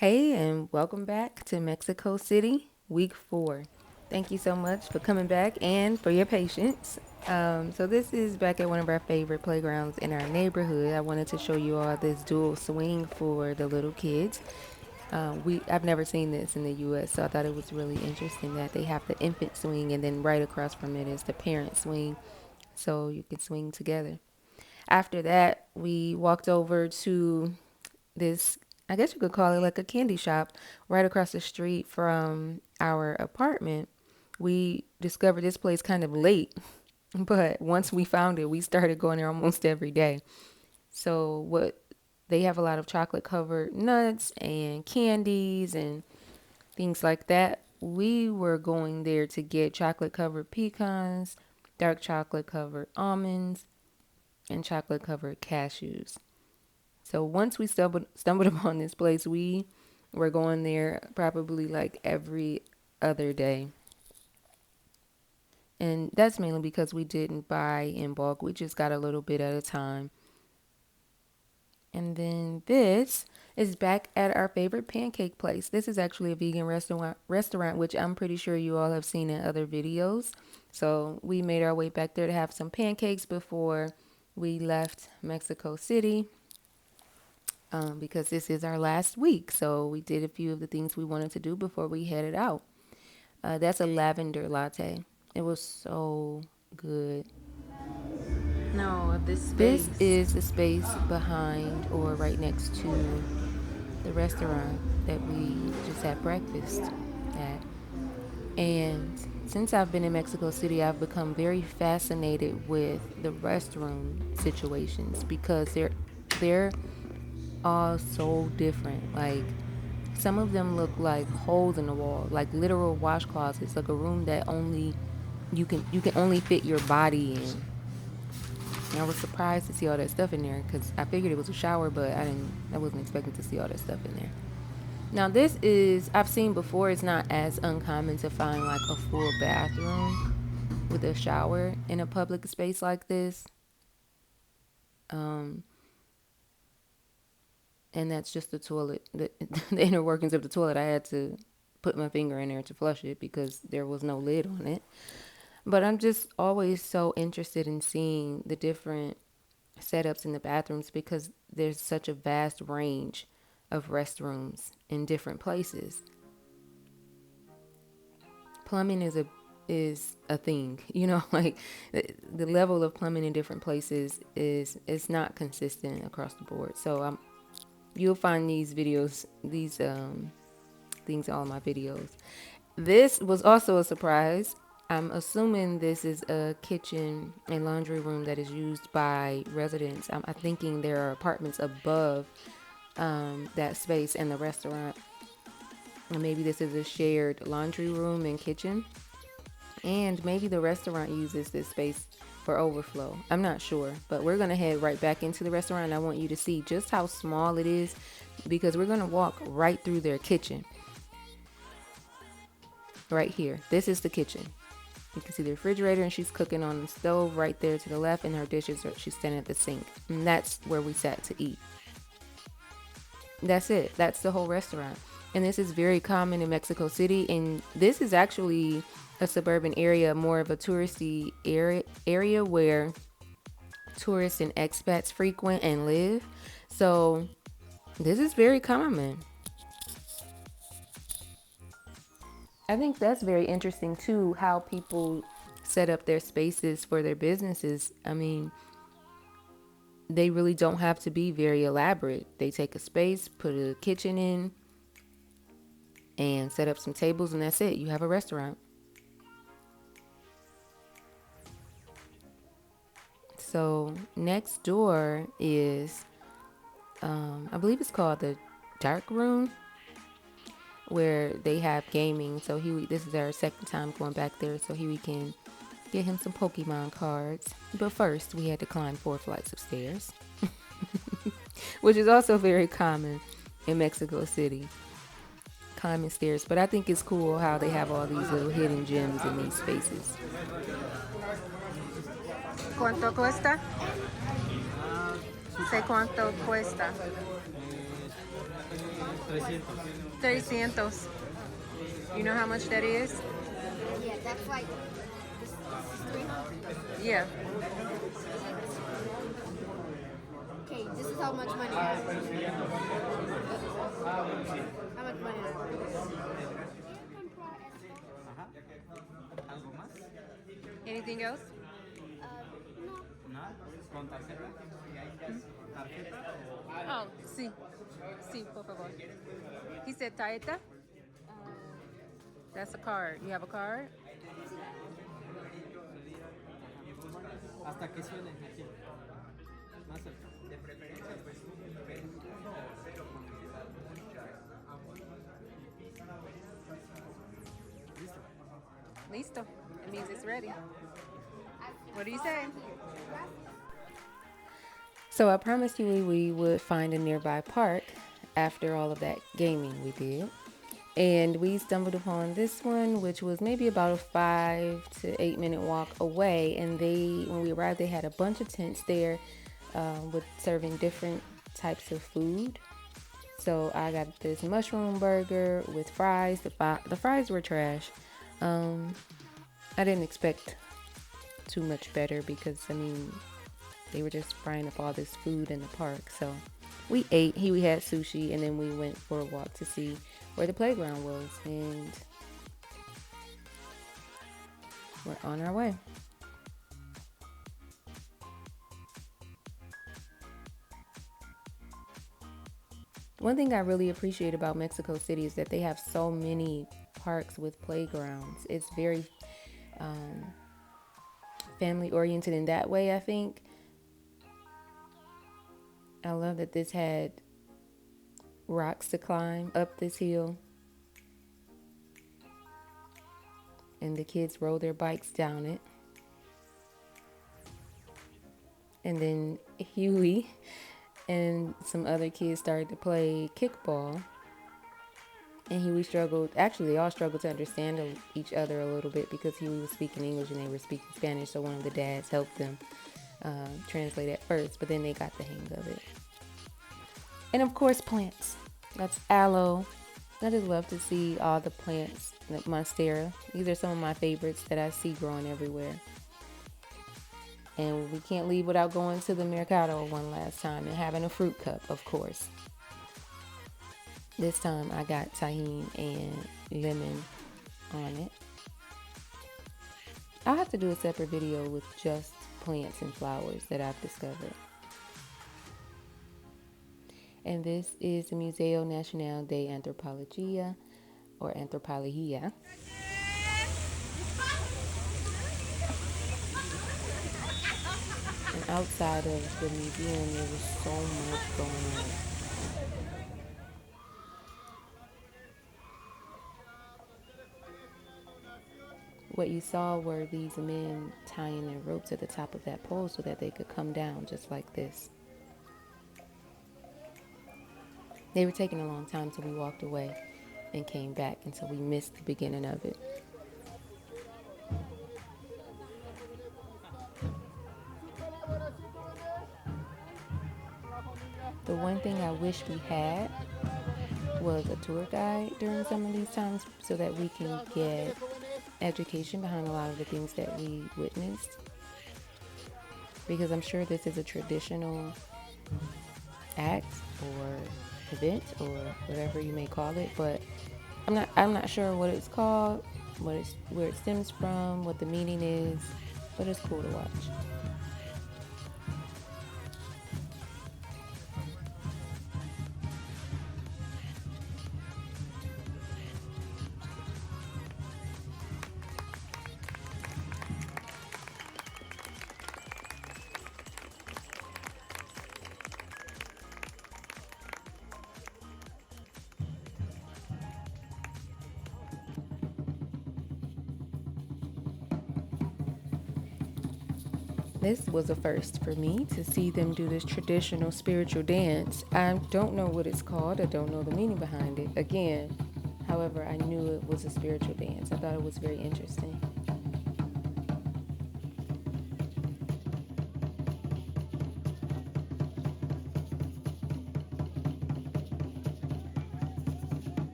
Hey, and welcome back to Mexico City, week 4. Thank you so much for coming back and for your patience. So this is back at one of our favorite playgrounds in our neighborhood. I wanted to show you all this dual swing for the little kids. I've never seen this in the U.S., so I thought it was really interesting that they have the infant swing, and then right across from it is the parent swing, so you can swing together. After that, we walked over to this, I guess you could call it like a candy shop right across the street from our apartment. We discovered this place kind of late, but once we found it, we started going there almost every day. So what they have a lot of chocolate covered nuts and candies and things like that. We were going there to get chocolate covered pecans, dark chocolate covered almonds, and chocolate covered cashews. So once we stumbled upon this place, we were going there probably like every other day. And that's mainly because we didn't buy in bulk. We just got a little bit at a time. And then this is back at our favorite pancake place. This is actually a vegan restaurant, which I'm pretty sure you all have seen in other videos. So we made our way back there to have some pancakes before we left Mexico City. Because this is our last week. So we did a few of the things we wanted to do before we headed out. That's a lavender latte. It was so good. No, of this This space. is the space behind or right next to the restaurant that we just had breakfast at. And since I've been in Mexico City, I've become very fascinated with the restroom situations because they're all so different. Like some of them look like holes in the wall, like literal wash closets, like a room that only you can only fit your body in. And I was surprised to see all that stuff in there because I figured it was a shower, but I wasn't expecting to see all that stuff in there. Now this is I've seen before. It's not as uncommon to find like a full bathroom with a shower in a public space like this. Um, and that's just the toilet, the inner workings of the toilet. I had to put my finger in there to flush it because there was no lid on it. But I'm just always so interested in seeing the different setups in the bathrooms because there's such a vast range of restrooms in different places. Plumbing is a thing, like the level of plumbing in different places is not consistent across the board. So you'll find these videos, these things in all my videos. This was also a surprise. I'm assuming this is a kitchen and laundry room that is used by residents. I'm thinking there are apartments above that space and the restaurant. And maybe this is a shared laundry room and kitchen. And maybe the restaurant uses this space for overflow. I'm not sure, but we're going to head right back into the restaurant. And I want you to see just how small it is because we're going to walk right through their kitchen. Right here. This is the kitchen. You can see the refrigerator and she's cooking on the stove right there to the left, and her dishes she's standing at the sink. And that's where we sat to eat. That's it. That's the whole restaurant. And this is very common in Mexico City. And this is actually a suburban area, more of a touristy area where tourists and expats frequent and live. So this is very common. I think that's very interesting too, how people set up their spaces for their businesses. I mean, they really don't have to be very elaborate. They take a space, put a kitchen in, and set up some tables, and that's it. You have a restaurant. So next door is, I believe it's called the dark room, where they have gaming. So this is our second time going back there, so we can get him some Pokemon cards. But first, we had to climb 4 flights of stairs, which is also very common in Mexico City. Climbing stairs, but I think it's cool how they have all these little hidden gems in these spaces. ¿Cuánto cuesta? Sé cuánto cuesta. 300. You know how much that is? Yeah, that's like this is 300. Yeah. Okay, this is how much money I have. How much money I have? Anything else? No. Oh, sí. Sí, por favor. He said tarjeta. That's a card. You have a card? Hasta que suene aquí. Más cerca. Listo. It means it's ready. What do you say? So I promised you we would find a nearby park after all of that gaming we did. And we stumbled upon this one, which was maybe about a 5 to 8 minute walk away. And when we arrived, they had a bunch of tents there with serving different types of food. So I got this mushroom burger with fries. The fries were trash. I didn't expect too much better because, I mean, they were just frying up all this food in the park. So we ate. We had sushi, and then we went for a walk to see where the playground was. And we're on our way. One thing I really appreciate about Mexico City is that they have so many parks with playgrounds. It's very family oriented in that way, I think. I love that this had rocks to climb up this hill. And the kids rode their bikes down it. And then Huey and some other kids started to play kickball. And Huey struggled, actually they all struggled to understand each other a little bit because Huey was speaking English and they were speaking Spanish. So one of the dads helped them translate at first, but then they got the hang of it. And of course, plants. That's aloe. I just love to see all the plants, like monstera. These are some of my favorites that I see growing everywhere. And we can't leave without going to the Mercado one last time and having a fruit cup, of course. This time I got tahini and lemon on it. I'll have to do a separate video with just plants and flowers that I've discovered. And this is the Museo Nacional de Antropología, or Antropología. And outside of the museum, there was so much going on. What you saw were these men tying their ropes at the top of that pole so that they could come down just like this. They were taking a long time, so we walked away and came back, and so we missed the beginning of it. The one thing I wish we had was a tour guide during some of these times so that we can get education behind a lot of the things that we witnessed. Because I'm sure this is a traditional act or event or whatever you may call it, but I'm not sure what it's called, where it stems from, what the meaning is, but it's cool to watch. This was a first for me to see them do this traditional spiritual dance. I don't know what it's called. I don't know the meaning behind it. Again, however, I knew it was a spiritual dance. I thought it was very interesting.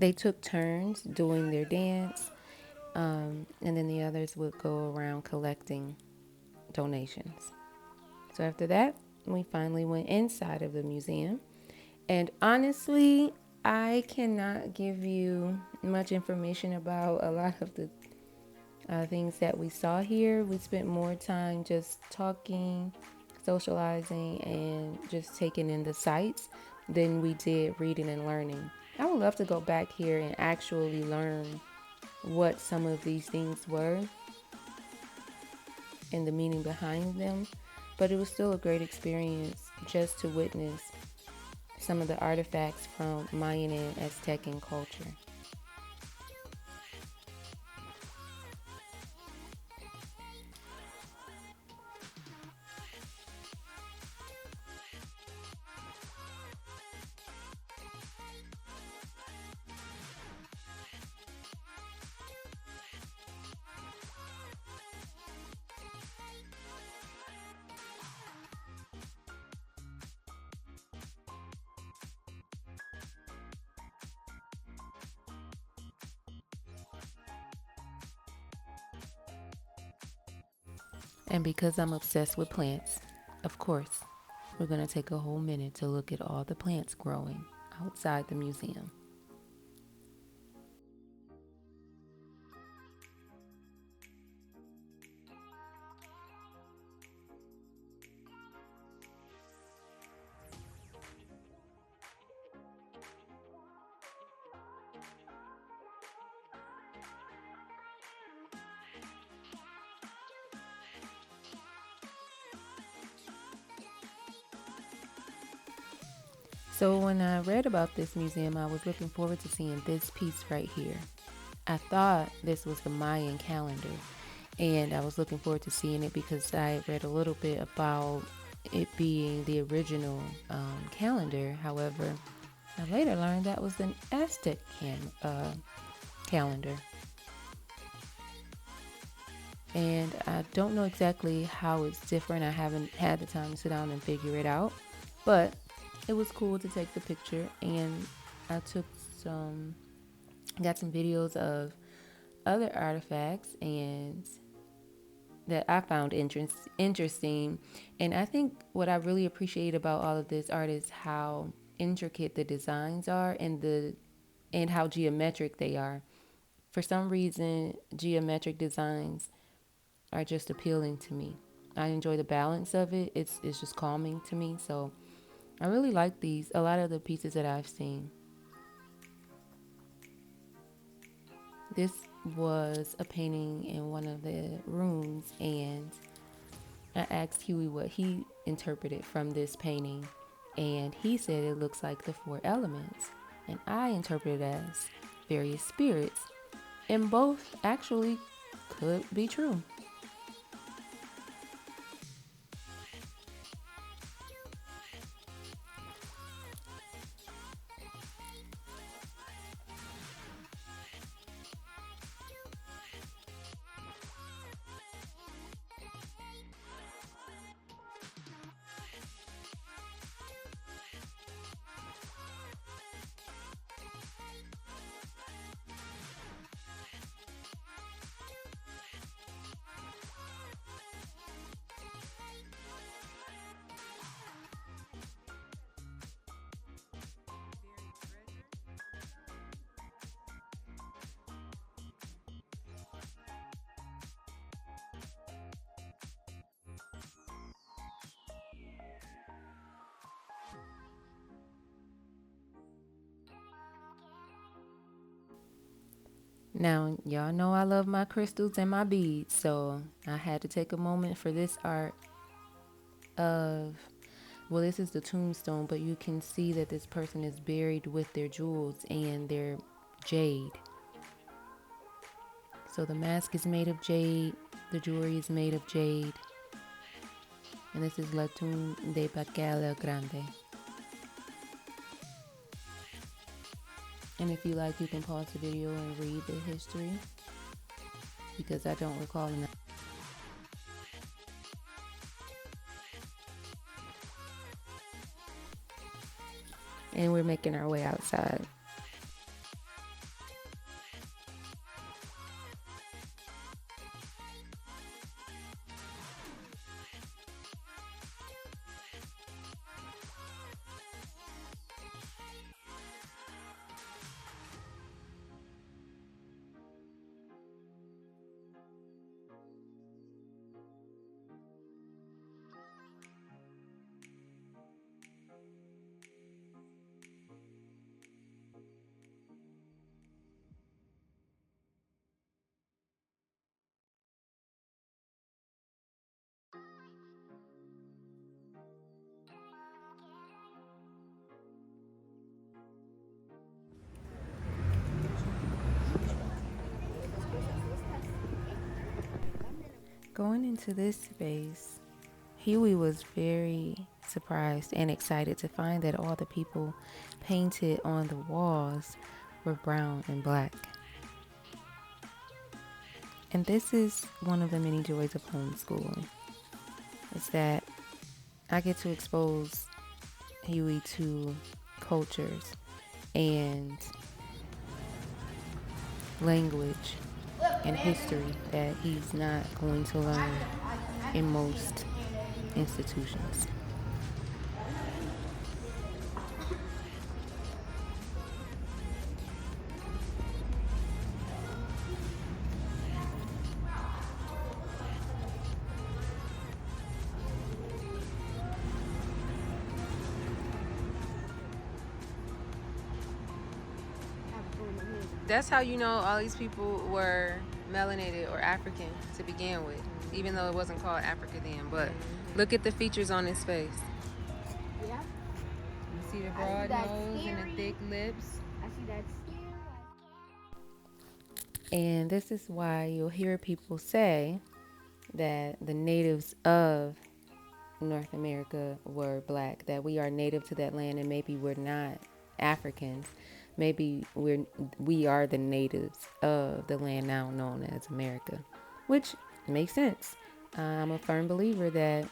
they took turns doing their dance, and then the others would go around collecting donations. So after that, we finally went inside of the museum. And honestly, I cannot give you much information about a lot of the things that we saw here. We spent more time just talking, socializing, and just taking in the sights than we did reading and learning. I would love to go back here and actually learn what some of these things were and the meaning behind them, but it was still a great experience just to witness some of the artifacts from Mayan and Aztecan culture. And because I'm obsessed with plants, of course, we're going to take a whole minute to look at all the plants growing outside the museum. So when I read about this museum, I was looking forward to seeing this piece right here. I thought this was the Mayan calendar, and I was looking forward to seeing it because I read a little bit about it being the original calendar. However, I later learned that was an Aztec calendar. And I don't know exactly how it's different. I haven't had the time to sit down and figure it out, but it was cool to take the picture, and I got some videos of other artifacts and that I found interesting. And I think what I really appreciate about all of this art is how intricate the designs are and how geometric they are. For some reason, geometric designs are just appealing to me. I enjoy the balance of it. It's just calming to me. So I really like a lot of the pieces that I've seen. This was a painting in one of the rooms, and I asked Huey what he interpreted from this painting, and he said it looks like the four elements, and I interpreted it as various spirits, and both actually could be true. Now, y'all know I love my crystals and my beads, so I had to take a moment for this art of, well, this is the tombstone, but you can see that this person is buried with their jewels and their jade. So the mask is made of jade, the jewelry is made of jade, and this is La Tombe de Bacala Grande. And if you like, you can pause the video and read the history, because I don't recall enough. And we're making our way outside. Going into this space, Huey was very surprised and excited to find that all the people painted on the walls were brown and black. And this is one of the many joys of homeschooling. Is that I get to expose Huey to cultures and language and history that he's not going to learn in most institutions. That's how you know all these people were melanated or African to begin with, even though it wasn't called Africa then. But look at the features on his face. Yeah. You see the I see broad that nose and the scary. thick lips. I see that scary. And this is why you'll hear people say that the natives of North America were black, that we are native to that land and maybe we're not Africans. Maybe we are the natives of the land now known as America, which makes sense. I'm a firm believer that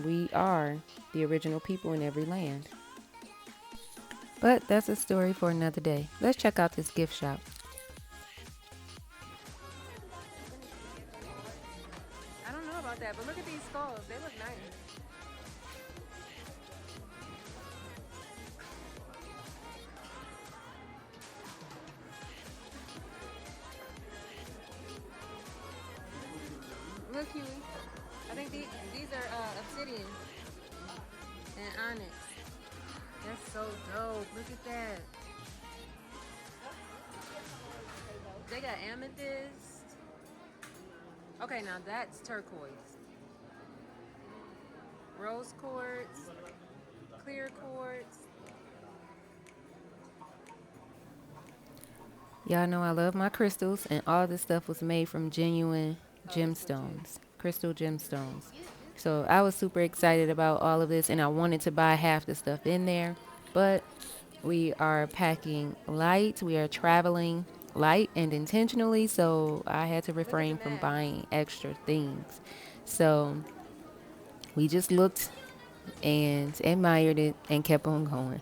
we are the original people in every land. But that's a story for another day. Let's check out this gift shop. I don't know about that, but look at these skulls. They look nice. Look, Huey. I think these are obsidian and onyx. That's so dope. Look at that. They got amethyst. Okay, now that's turquoise. Rose quartz, clear quartz. Y'all know I love my crystals, and all this stuff was made from genuine gemstones, crystal gemstones. So I was super excited about all of this, and I wanted to buy half the stuff in there, but we are packing light. We are traveling light and intentionally, so I had to refrain from buying extra things. So we just looked and admired it and kept on going.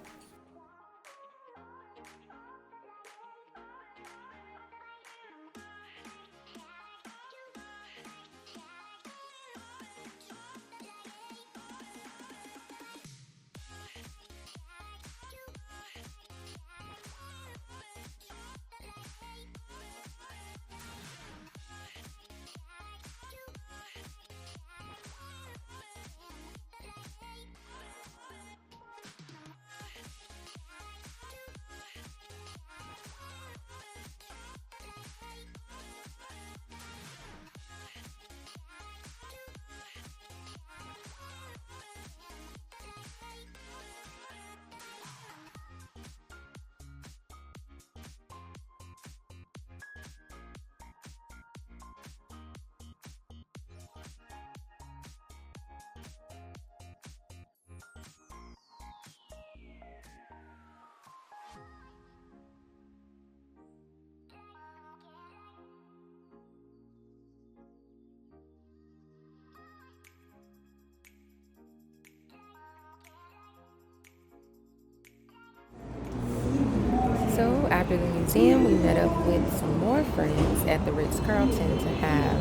So after the museum, we met up with some more friends at the Ritz-Carlton to have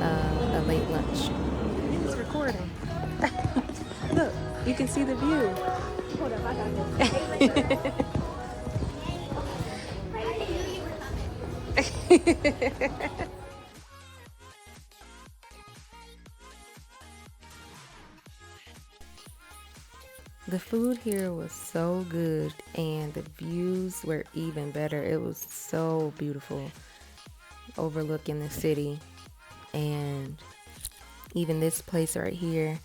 a late lunch. It's recording. Look, you can see the view. Hold up, I got this. The food here was so good and the views were even better. It was so beautiful overlooking the city, and even this place right here,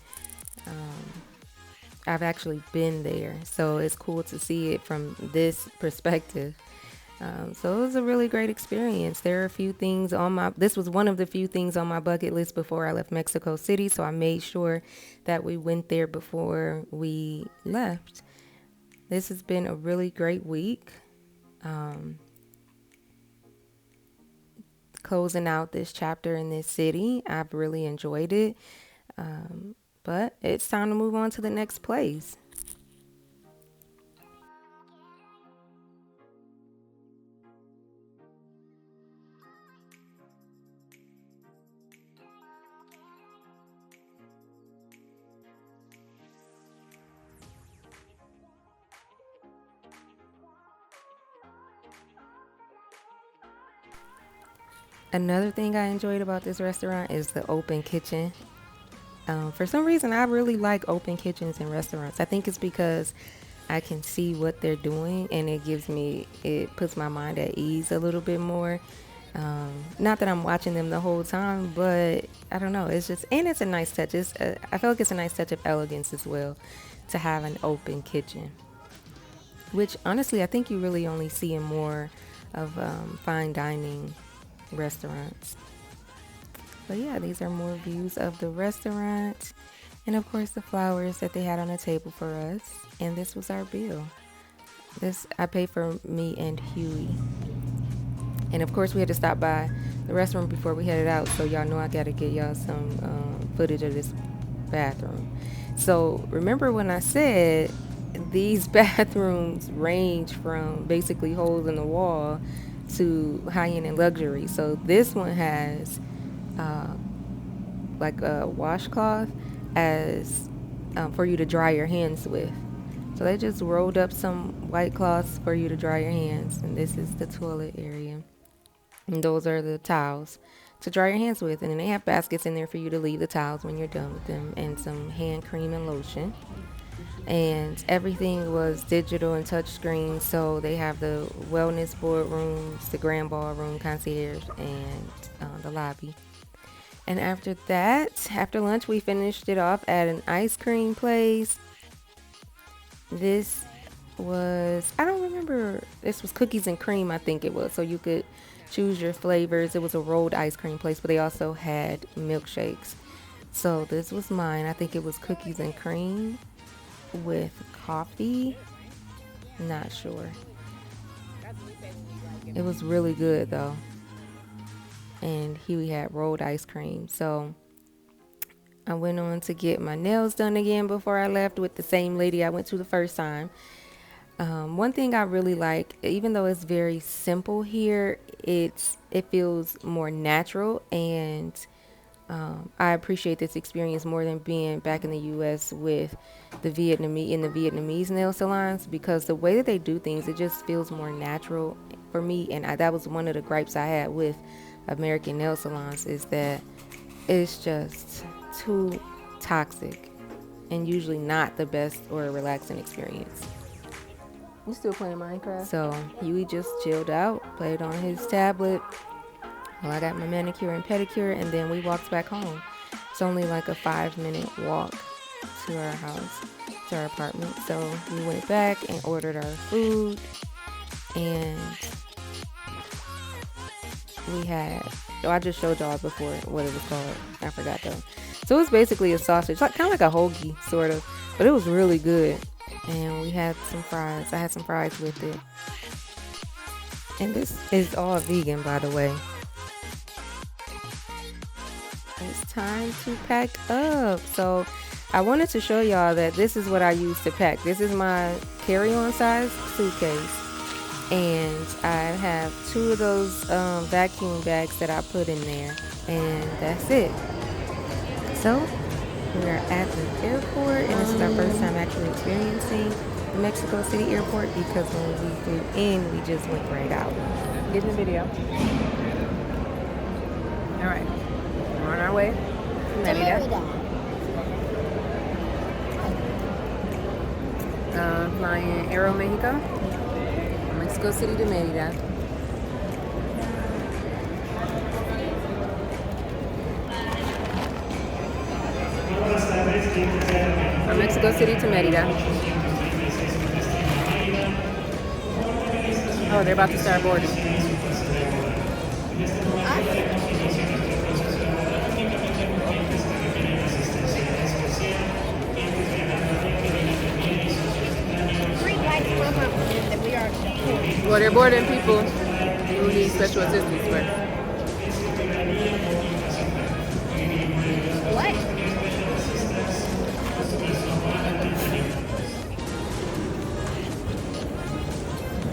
I've actually been there, so it's cool to see it from this perspective. So it was a really great experience. There are a few things on this was one of the few things on my bucket list before I left Mexico City. So I made sure that we went there before we left. This has been a really great week. Closing out this chapter in this city. I've really enjoyed it. But it's time to move on to the next place. Another thing I enjoyed about this restaurant is the open kitchen. For some reason, I really like open kitchens in restaurants. I think it's because I can see what they're doing, and it puts my mind at ease a little bit more. Not that I'm watching them the whole time, but I don't know. And it's a nice touch. I feel like it's a nice touch of elegance as well to have an open kitchen, which honestly, I think you really only see in more of fine dining restaurants. But yeah, these are more views of the restaurant. And of course the flowers that they had on the table for us. And this was our bill. This I paid for me and Huey. And of course we had to stop by the restaurant before we headed out. So y'all know I gotta get y'all some footage of this bathroom. So remember when I said these bathrooms range from basically holes in the wall to high-end and luxury. So this one has like a washcloth as for you to dry your hands with. So they just rolled up some white cloths for you to dry your hands, and this is the toilet area. And those are the towels to dry your hands with. And then they have baskets in there for you to leave the towels when you're done with them, and some hand cream and lotion. And everything was digital and touchscreen. So they have the wellness boardrooms, the grand ballroom, concierge, and the lobby. And after that, after lunch, we finished it off at an ice cream place. This was, I don't remember, this was cookies and cream, I think it was. So you could choose your flavors. It was a rolled ice cream place, but they also had milkshakes. So this was mine. I think it was cookies and cream with coffee. Not sure. It was really good though. And Huey had rolled ice cream. So I went on to get my nails done again before I left with the same lady I went to the first time. One thing I really like, even though it's very simple here, it feels more natural, and I appreciate this experience more than being back in the U.S. with the Vietnamese nail salons, because the way that they do things, it just feels more natural for me. And that was one of the gripes I had with American nail salons, is that it's just too toxic and usually not the best or relaxing experience. You still playing Minecraft? So Huey just chilled out, played on his tablet while I got my manicure and pedicure, and then we walked back home. It's only like a 5-minute walk to our house, to our apartment. So we went back and ordered our food, and we had, I just showed y'all before what it was called. I forgot though. So it was basically a sausage, like kind of like a hoagie sort of, but it was really good. And we had some fries. I had some fries with it. And this is all vegan, by the way. It's time to pack up. So I wanted to show y'all that this is what I use to pack. This is my carry-on size suitcase. And I have 2 of those vacuum bags that I put in there. And that's it. So we are at the airport, and this is our first time actually experiencing the Mexico City airport, because when we flew in, we just went right out. Get in the video. All right, we're on our way to Merida. Flying Aero Mexico, Mexico City to Merida. From Mexico City to Merida. Oh, they're about to start boarding. Three lights come up that we are supporting. Well, they're boarding people who need special assistance first. What?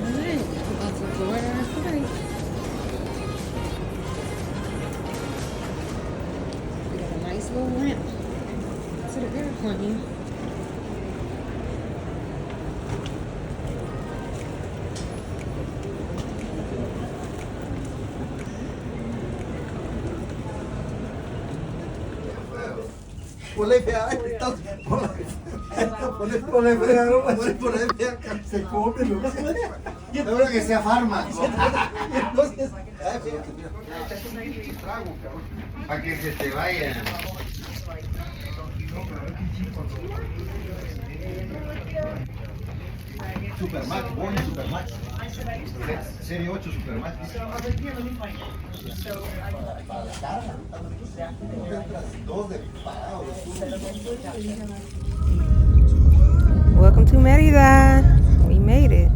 Alright, about to board our flight. We got a nice little ramp to the airplane. Ponle fea, ponle fea, ponle fea, se come, ¿no? Espero que sea fármaco. Entonces, para que se te vaya. Supermax, Bonnie Supermax. Serie 8 Supermax. Dos de parado. Welcome to Merida. We made it.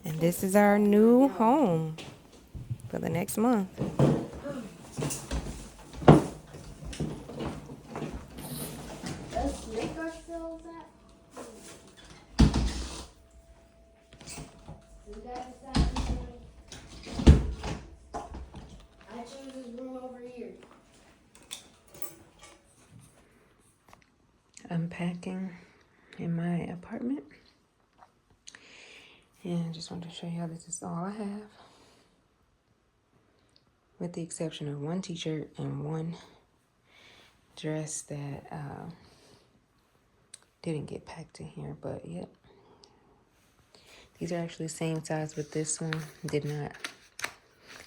And this is our new home for the next month. Let's make ourselves at. We got this I chose this room over here. Unpacking in my apartment. And I just wanted to show y'all this is all I have. With the exception of one t-shirt and one dress that didn't get packed in here, but yep. These are actually the same size, but this one did not.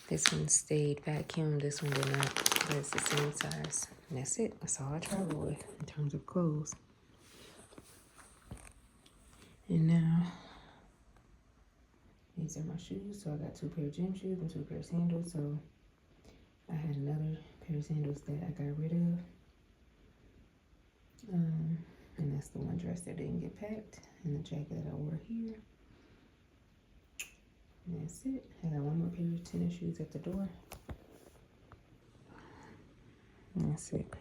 This one stayed vacuumed, this one did not, but it's the same size. And that's it. That's all I travel with in terms of clothes. And now, these are my shoes. So I got 2 pair of gym shoes and 2 pair of sandals. So I had another pair of sandals that I got rid of. And that's the one dress that didn't get packed. And the jacket that I wore here. And that's it. I got 1 more pair of tennis shoes at the door. And that's it.